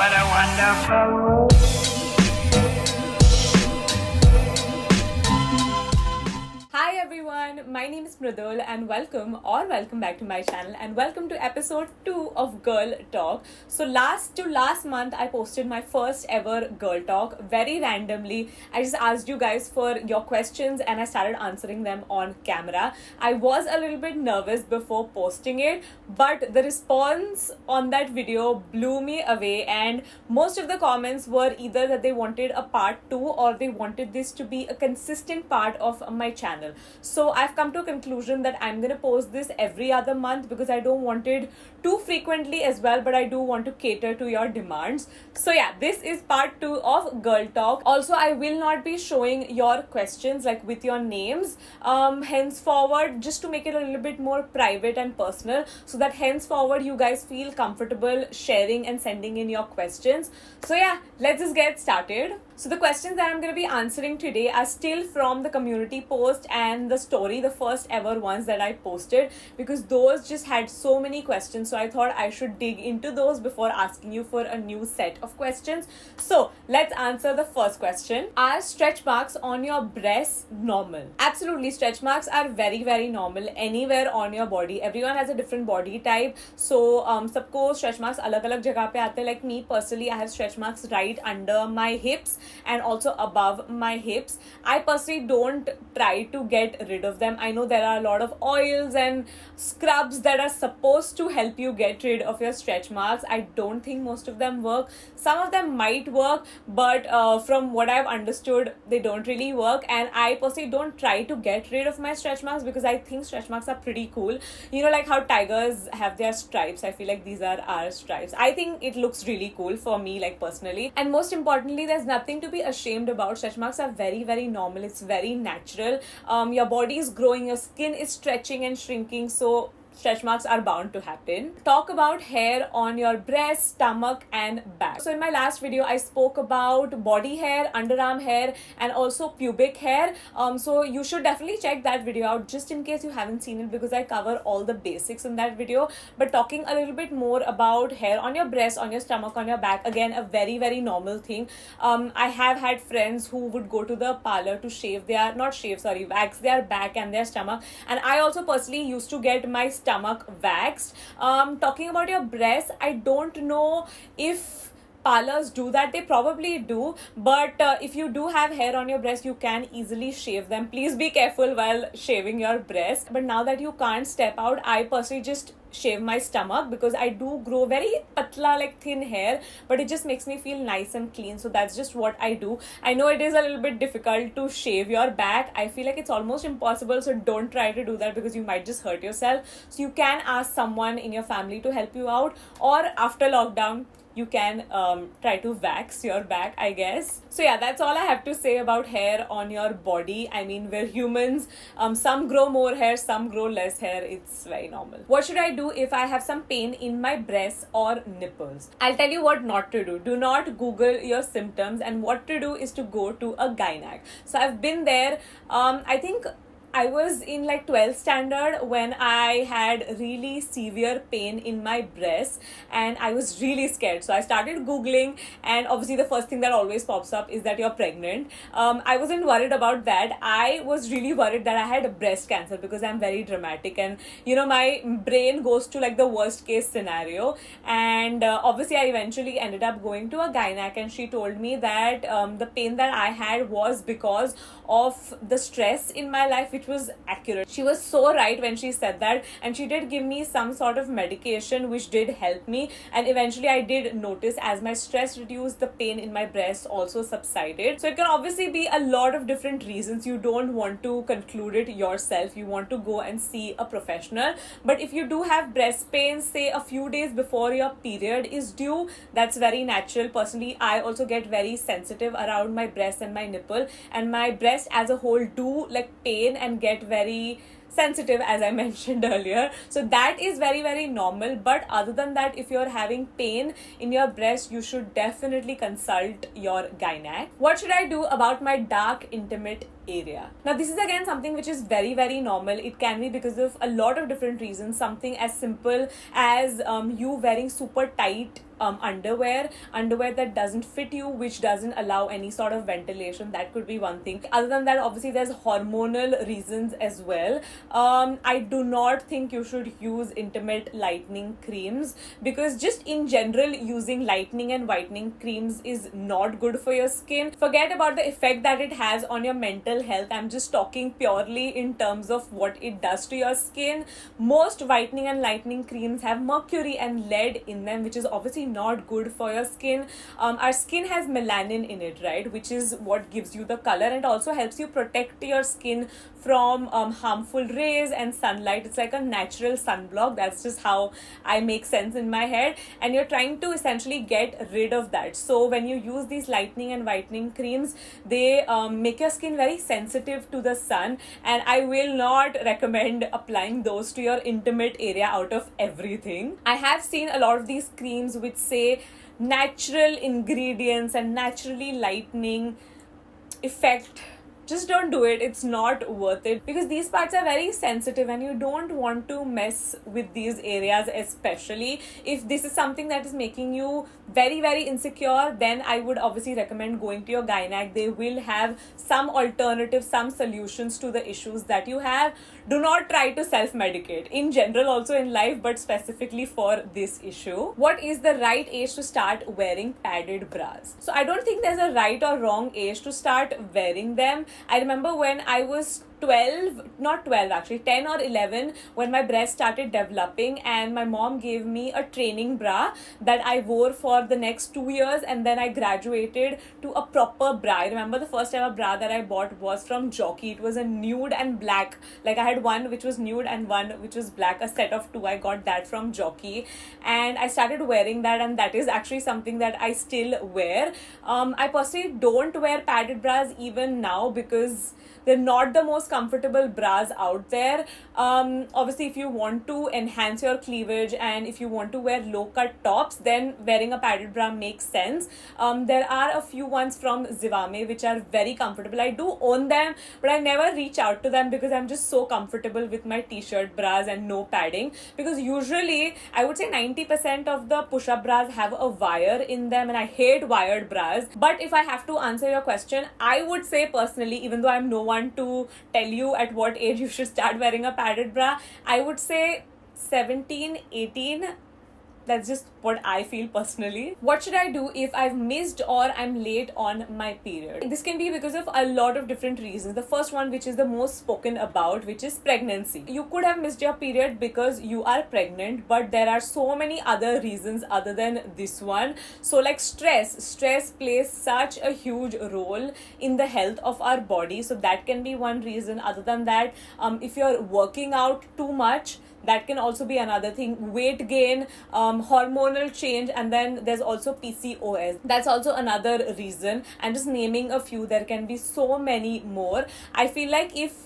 What a wonderful world. Hi everyone, my name is Mridul and welcome back to my channel and welcome to episode 2 of Girl Talk. So last month I posted my first ever Girl Talk very randomly. I just asked you guys for your questions and I started answering them on camera. I was a little bit nervous before posting it, but the response on that video blew me away and most of the comments were either that they wanted a part 2 or they wanted this to be a consistent part of my channel. So I've come to a conclusion that I'm gonna post this every other month because I don't want it too frequently as well, but I do want to cater to your demands. So yeah, this is part 2 of Girl Talk. Also, I will not be showing your questions like with your names henceforward, just to make it a little bit more private and personal, so that henceforward you guys feel comfortable sharing and sending in your questions. So yeah, let's just get started. So the questions that I'm going to be answering today are still from the community post and the story, the first ever ones that I posted, because those just had so many questions. So I thought I should dig into those before asking you for a new set of questions. So let's answer the first question. Are stretch marks on your breasts normal? Absolutely, stretch marks are very, very normal anywhere on your body. Everyone has a different body type. So सबको stretch marks अलग-अलग जगह पे आते हैं. Like me personally, I have stretch marks right under my hips and also above my hips. I personally don't try to get rid of them. I know there are a lot of oils and scrubs that are supposed to help you get rid of your stretch marks. I don't think most of them work. Some of them might work, but from what I've understood, they don't really work. And I personally don't try to get rid of my stretch marks because I think stretch marks are pretty cool. You know, like how tigers have their stripes. I feel like these are our stripes. I think it looks really cool for me, like personally. And most importantly, there's nothing to be ashamed about. Stretch marks are very, very normal. It's very natural. Your body is growing, your skin is stretching and shrinking, so stretch marks are bound to happen. Talk about hair on your breast, stomach and back. So in my last video, I spoke about body hair, underarm hair and also pubic hair. So you should definitely check that video out just in case you haven't seen it, because I cover all the basics in that video. But talking a little bit more about hair on your breast, on your stomach, on your back, again, a very, very normal thing. I have had friends who would go to the parlor to wax their back and their stomach. And I also personally used to get my stomach waxed. Talking about your breasts, I don't know if parlors do that. They probably do, but if you do have hair on your breast, you can easily shave them. Please be careful while shaving your breast. But now that you can't step out, I personally just shave my stomach because I do grow very patla, like thin hair, but it just makes me feel nice and clean. So that's just what I do. I know it is a little bit difficult to shave your back. I feel like it's almost impossible, so don't try to do that because you might just hurt yourself. So you can ask someone in your family to help you out, or after lockdown you can try to wax your back, I guess. So yeah, that's all I have to say about hair on your body. I mean, we're humans. Some grow more hair, some grow less hair. It's very normal. What should I do if I have some pain in my breasts or nipples? I'll tell you what not to do. Do not Google your symptoms, and what to do is to go to a gynac. So I've been there. I think I was in like 12th standard when I had really severe pain in my breast and I was really scared. So I started Googling, and obviously the first thing that always pops up is that you're pregnant. I wasn't worried about that. I was really worried that I had breast cancer because I'm very dramatic and you know, my brain goes to like the worst case scenario. And obviously I eventually ended up going to a gynac, and she told me that the pain that I had was because of the stress in my life, which was accurate. She was so right when she said that, and she did give me some sort of medication which did help me, and eventually I did notice as my stress reduced, the pain in my breast also subsided. So it can obviously be a lot of different reasons. You don't want to conclude it yourself. You want to go and see a professional. But if you do have breast pain, say a few days before your period is due, that's very natural. Personally, I also get very sensitive around my breast and my nipple, and my breast as a whole do like pain and get very sensitive, as I mentioned earlier. So that is very, very normal. But other than that, if you're having pain in your breast, you should definitely consult your gynac. What should I do about my dark, intimate area. Now this is again something which is very normal. It can be because of a lot of different reasons. Something as simple as you wearing super tight underwear that doesn't fit you, which doesn't allow any sort of ventilation. That could be one thing. Other than that, obviously there's hormonal reasons as well. I do not think you should use intimate lightening creams, because just in general using lightening and whitening creams is not good for your skin. Forget about the effect that it has on your mental health. I'm just talking purely in terms of what it does to your skin. Most whitening and lightening creams have mercury and lead in them, which is obviously not good for your skin. Our skin has melanin in it, right, which is what gives you the color, and also helps you protect your skin from harmful rays and sunlight. It's like a natural sunblock. That's just how I make sense in my head, and you're trying to essentially get rid of that. So when you use these lightening and whitening creams, they make your skin very sensitive to the sun, and I will not recommend applying those to your intimate area out of everything. I have seen a lot of these creams which say natural ingredients and naturally lightening effect. Just don't do it. It's not worth it, because these parts are very sensitive and you don't want to mess with these areas, especially if this is something that is making you very insecure. Then I would obviously recommend going to your gynec. They will have some alternatives, some solutions to the issues that you have. Do not try to self-medicate in general, also in life, but specifically for this issue. What is the right age to start wearing padded bras? So I don't think there's a right or wrong age to start wearing them. I remember when I was 10 or 11, when my breast started developing, and my mom gave me a training bra that I wore for the next 2 years, and then I graduated to a proper bra. I remember the first ever bra that I bought was from Jockey. It was a nude and black. Like, I had one which was nude and one which was black, a set of two. I got that from Jockey, and I started wearing that, and that is actually something that I still wear. I personally don't wear padded bras even now, because they're not the most comfortable bras out there. Obviously, if you want to enhance your cleavage and if you want to wear low-cut tops, then wearing a padded bra makes sense. There are a few ones from Zivame which are very comfortable. I do own them, but I never reach out to them because I'm just so comfortable with my t-shirt bras and no padding. Because usually, I would say 90% of the push-up bras have a wire in them, and I hate wired bras. But if I have to answer your question, I would say personally, even though I'm no one to tell you at what age you should start wearing a padded bra, I would say 17, 18. That's just what I feel personally. What should I do if I've missed or I'm late on my period? This can be because of a lot of different reasons. The first one, which is the most spoken about, which is pregnancy. You could have missed your period because you are pregnant, but there are so many other reasons other than this one. So like stress plays such a huge role in the health of our body. So that can be one reason. Other than that, if you're working out too much, that can also be another thing. Weight gain, hormonal change, and then there's also PCOS. That's also another reason. I'm just naming a few. There can be so many more. I feel like if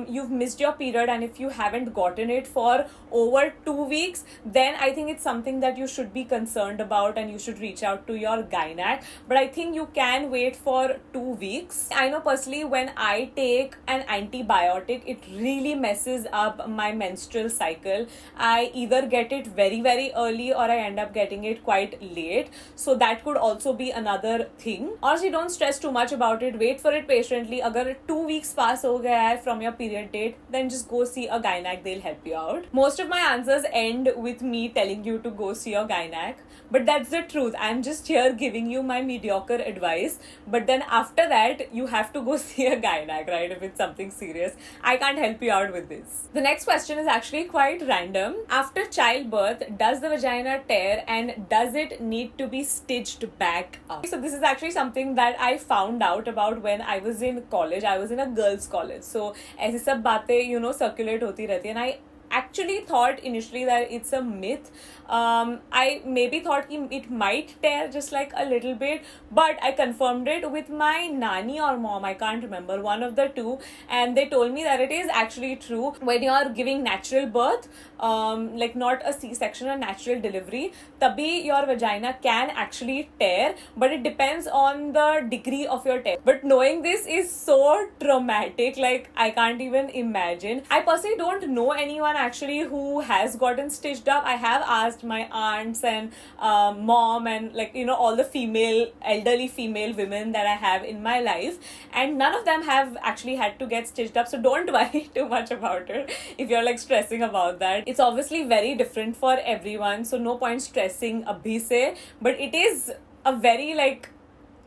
you've missed your period and if you haven't gotten it for over 2 weeks, then I think it's something that you should be concerned about and you should reach out to your gynec. But I think you can wait for 2 weeks. I know personally, when I take an antibiotic, it really messes up my menstrual cycle. I either get it very early or I end up getting it quite late. So that could also be another thing. Honestly, don't stress too much about it. Wait for it patiently. Agar 2 weeks pass ho gaya hai from your period date, then just go see a gynec. They'll help you out. Most of my answers end with me telling you to go see your gynec, but that's the truth. I'm just here giving you my mediocre advice, but then after that you have to go see a gynec, right? If it's something serious, I can't help you out with this. The next question is actually quite random. After childbirth, does the vagina tear and does it need to be stitched back up? So this is actually something that I found out about when I was in college. I was in a girls' college, so ऐसी सब बातें circulate होती रहती है, and I actually thought initially that it's a myth. I maybe thought it might tear just like a little bit, but I confirmed it with my nanny or mom, I can't remember, one of the two, and they told me that it is actually true. When you are giving natural birth, like not a C-section, a natural delivery, tabhi your vagina can actually tear, but it depends on the degree of your tear. But knowing this is so traumatic, like I can't even imagine. I personally don't know anyone actually who has gotten stitched up. I have asked my aunts and mom and like all the elderly female women that I have in my life, and none of them have actually had to get stitched up. So don't worry too much about it if you're like stressing about that. It's obviously very different for everyone, so no point stressing abhi se, but it is a very like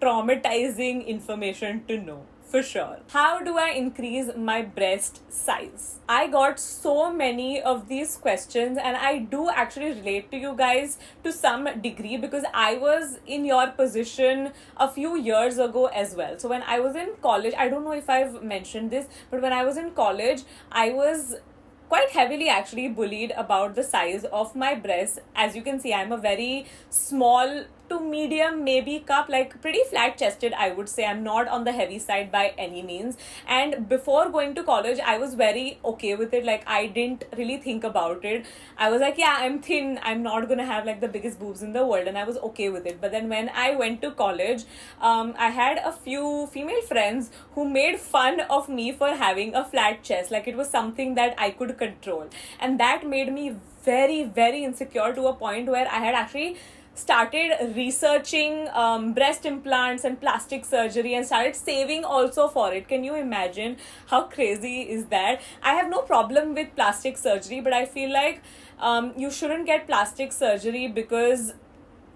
traumatizing information to know. For sure. How do I increase my breast size? I got so many of these questions, and I do actually relate to you guys to some degree because I was in your position a few years ago as well. So when I was in college, I don't know if I've mentioned this, but when I was in college, I was quite heavily actually bullied about the size of my breasts. As you can see, I'm a very small to medium maybe cup, like pretty flat chested, I would say. I'm not on the heavy side by any means. And before going to college, I was very okay with it. Like I didn't really think about it. I was like, yeah, I'm thin, I'm not gonna have like the biggest boobs in the world, and I was okay with it. But then when I went to college, I had a few female friends who made fun of me for having a flat chest, like it was something that I could control, and that made me very, very insecure to a point where I had actually started researching breast implants and plastic surgery and started saving also for it. Can you imagine how crazy is that? I have no problem with plastic surgery, but I feel like you shouldn't get plastic surgery because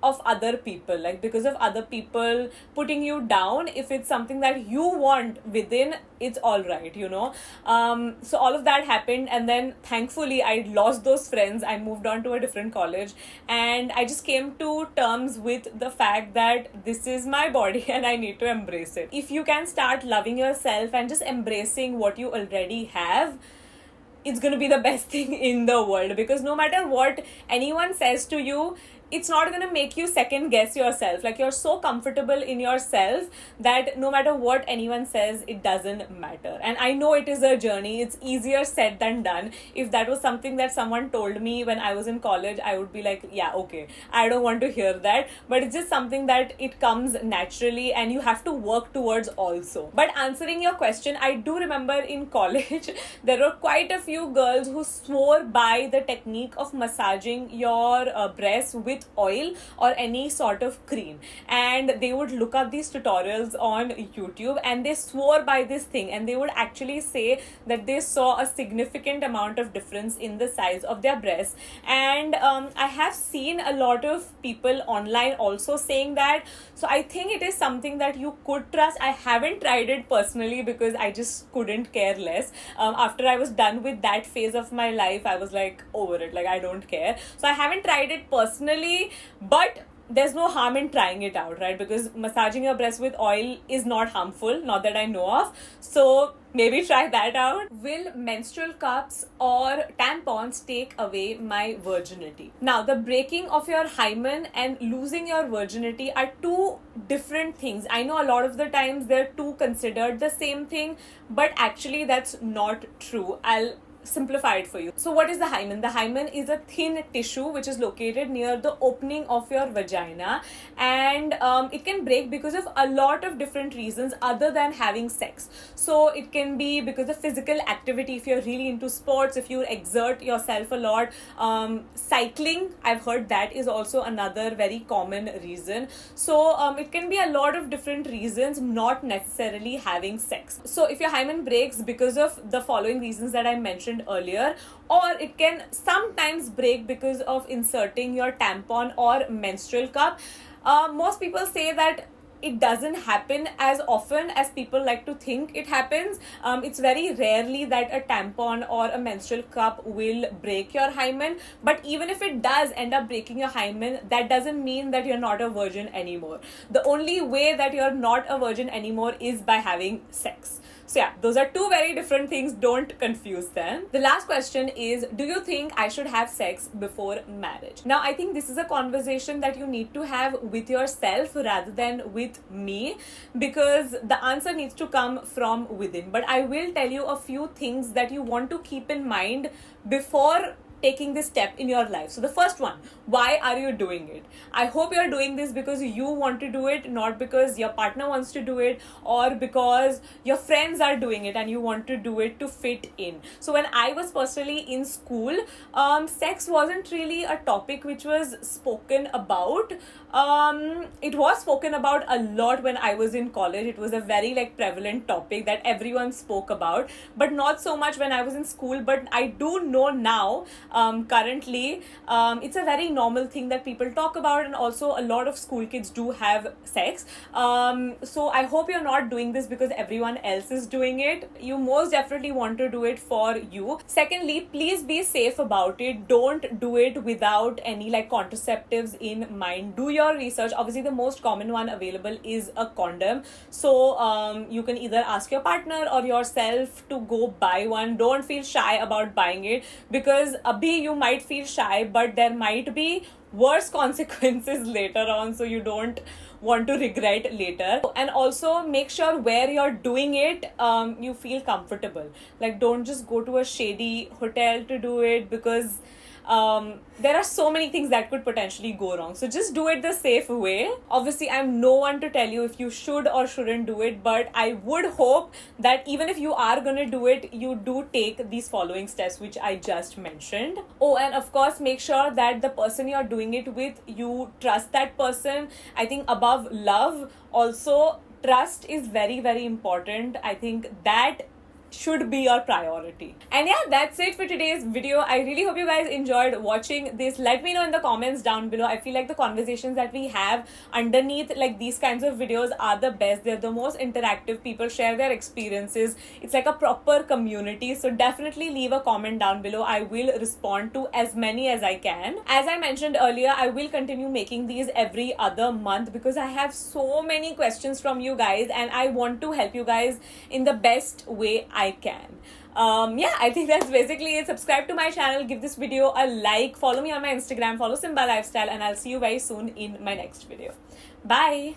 of other people, like because of other people putting you down. If it's something that you want within, it's all right. So all of that happened, and then thankfully I lost those friends. I moved on to a different college, and I just came to terms with the fact that this is my body and I need to embrace it. If you can start loving yourself and just embracing what you already have, it's going to be the best thing in the world, because no matter what anyone says to you, it's not going to make you second guess yourself. Like you're so comfortable in yourself that no matter what anyone says, it doesn't matter. And I know it is a journey. It's easier said than done. If that was something that someone told me when I was in college, I would be like, yeah, okay, I don't want to hear that. But it's just something that it comes naturally and you have to work towards also. But answering your question, I do remember in college, there were quite a few girls who swore by the technique of massaging your breasts with oil or any sort of cream, and they would look up these tutorials on YouTube and they swore by this thing, and they would actually say that they saw a significant amount of difference in the size of their breasts. And I have seen a lot of people online also saying that, so I think it is something that you could trust. I haven't tried it personally because I just couldn't care less. After I was done with that phase of my life, I was like over it, like I don't care. So I haven't tried it personally, but there's no harm in trying it out, right? Because massaging your breast with oil is not harmful, not that I know of. So maybe try that out. Will menstrual cups or tampons take away my virginity? Now, the breaking of your hymen and losing your virginity are two different things. I know a lot of the times they're two considered the same thing, but actually that's not true. I'll simplify it for you. So what is the hymen? The hymen is a thin tissue which is located near the opening of your vagina, and it can break because of a lot of different reasons other than having sex. So it can be because of physical activity, if you're really into sports, if you exert yourself a lot. Cycling, I've heard that is also another very common reason. So it can be a lot of different reasons, not necessarily having sex. So if your hymen breaks because of the following reasons that I mentioned earlier, or it can sometimes break because of inserting your tampon or menstrual cup. Most people say that it doesn't happen as often as people like to think it happens. It's very rarely that a tampon or a menstrual cup will break your hymen, but even if it does end up breaking your hymen, that doesn't mean that you're not a virgin anymore. The only way that you're not a virgin anymore is by having sex. So yeah, those are two very different things. Don't confuse them. The last question is, do you think I should have sex before marriage? Now, I think this is a conversation that you need to have with yourself rather than with me, because the answer needs to come from within. But I will tell you a few things that you want to keep in mind before taking this step in your life. So the first one, why are you doing it? I hope you're doing this because you want to do it, not because your partner wants to do it or because your friends are doing it and you want to do it to fit in. So when I was personally in school, sex wasn't really a topic which was spoken about. It was spoken about a lot when I was in college. It was a very prevalent topic that everyone spoke about, but not so much when I was in school. But I do know now, currently, it's a very normal thing that people talk about, and also a lot of school kids do have sex. So I hope you're not doing this because everyone else is doing it. You most definitely want to do it for you. Secondly, please be safe about it. Don't do it without any contraceptives in mind. Do your research. Obviously, the most common one available is a condom. So you can either ask your partner or yourself to go buy one. Don't feel shy about buying it, because you might feel shy, but there might be worse consequences later on, so you don't want to regret later. And also make sure where you're doing it, you feel comfortable. Don't just go to a shady hotel to do it, because there are so many things that could potentially go wrong. So just do it the safe way. Obviously, I'm no one to tell you if you should or shouldn't do it, but I would hope that even if you are gonna do it, you do take these following steps which I just mentioned. Oh, and of course, make sure that the person you're doing it with, you trust that person. I think above love, also trust is very, very important. I think that should be your priority. And yeah, that's it for today's video. I really hope you guys enjoyed watching this. Let me know in the comments down below. I feel like the conversations that we have underneath these kinds of videos are the best. They're the most interactive. People share their experiences. It's like a proper community. So definitely leave a comment down below. I will respond to as many as I can. As I mentioned earlier, I will continue making these every other month because I have so many questions from you guys and I want to help you guys in the best way I can. Yeah, I think that's basically it. Subscribe to my channel, give this video a like, follow me on my Instagram, follow Simba Lifestyle, and I'll see you very soon in my next video. Bye.